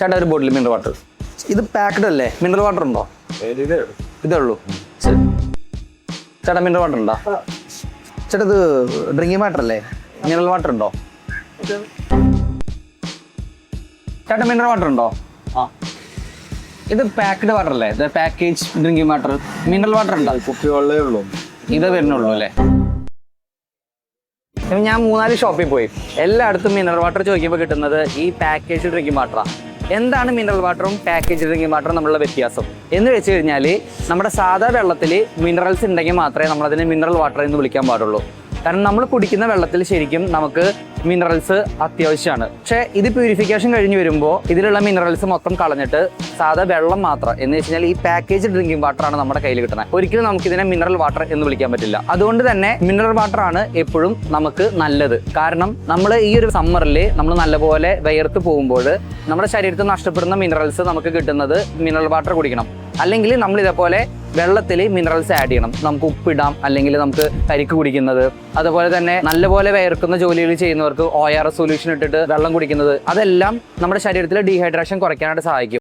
ചേട്ടാ ഒരു ബോട്ടിൽ mineral water. ഇത് പാക്ഡ് അല്ലേ? മിനറൽ വാട്ടർ ഉണ്ടോ? ഇതേ ഉള്ളൂ. ചേട്ടാ മിനറൽ വാട്ടർ ഉണ്ടോ? ചേട്ടാ ഇത് ഡ്രിങ്കിങ് വാട്ടർ അല്ലേ? മിനറൽ വാട്ടർ ഉണ്ടോ? ചേട്ടാ മിനറൽ വാട്ടർ ഉണ്ടോ? ഇത് പാക്ഡ് വാട്ടർ അല്ലേ? ഇത് package drinking water. Mineral water ഉണ്ടോ? കുപ്പിവെള്ളേ ഉള്ളൂ. ഇത് വരുന്നുള്ളൂ അല്ലേ? ഞാൻ 3-4 ഷോപ്പിൽ പോയി, എല്ലായിടത്തും മിനറൽ വാട്ടർ ചോദിക്കുമ്പോൾ കിട്ടുന്നത് ഈ പാക്കേജ് ഡ്രിങ്കിങ് വാട്ടറാണ്. എന്താണ് മിനറൽ വാട്ടറും പാക്കേജ് ഡ്രിങ്കിങ് വാട്ടറും തമ്മിലുള്ള വ്യത്യാസം എന്ന് വെച്ച് കഴിഞ്ഞാൽ, നമ്മുടെ സാധാ വെള്ളത്തിൽ മിനറൽസ് ഉണ്ടെങ്കിൽ മാത്രമേ നമ്മളതിനെ മിനറൽ വാട്ടർ എന്ന് വിളിക്കാൻ പാടുള്ളൂ. കാരണം നമ്മൾ കുടിക്കുന്ന വെള്ളത്തിൽ ശരിക്കും നമുക്ക് മിനറൽസ് അത്യാവശ്യമാണ്. പക്ഷേ ഇത് പ്യൂരിഫിക്കേഷൻ കഴിഞ്ഞ് വരുമ്പോൾ ഇതിലുള്ള മിനറൽസ് മൊത്തം കളഞ്ഞിട്ട് സാധാ വെള്ളം മാത്രം എന്ന് വെച്ച് കഴിഞ്ഞാൽ ഈ പാക്കേജ് ഡ്രിങ്കിങ് വാട്ടറാണ് നമ്മുടെ കയ്യിൽ കിട്ടുന്നത്. ഒരിക്കലും നമുക്കിതിനെ മിനറൽ വാട്ടർ എന്ന് വിളിക്കാൻ പറ്റില്ല. അതുകൊണ്ട് തന്നെ മിനറൽ വാട്ടർ ആണ് എപ്പോഴും നമുക്ക് നല്ലത്. കാരണം നമ്മൾ ഈ ഒരു സമ്മറിൽ നമ്മൾ നല്ലപോലെ വിയർത്ത് പോകുമ്പോൾ നമ്മുടെ ശരീരത്തിൽ നഷ്ടപ്പെടുന്ന മിനറൽസ് നമുക്ക് കിട്ടുന്നത് മിനറൽ വാട്ടർ കുടിക്കണം. അല്ലെങ്കിൽ നമ്മൾ ഇതേപോലെ വെള്ളത്തിൽ മിനറൽസ് ആഡ് ചെയ്യണം. നമുക്ക് ഉപ്പിടാം, അല്ലെങ്കിൽ നമുക്ക് കരിക്ക് കുടിക്കുന്നത്, അതുപോലെ തന്നെ നല്ലപോലെ വിയർക്കുന്ന ജോലികൾ ചെയ്യുന്നവർക്ക് ORS സൊല്യൂഷൻ ഇട്ടിട്ട് വെള്ളം കുടിക്കുന്നത്, അതെല്ലാം നമ്മുടെ ശരീരത്തിൽ ഡീഹൈഡ്രേഷൻ കുറയ്ക്കാനായിട്ട് സഹായിക്കും.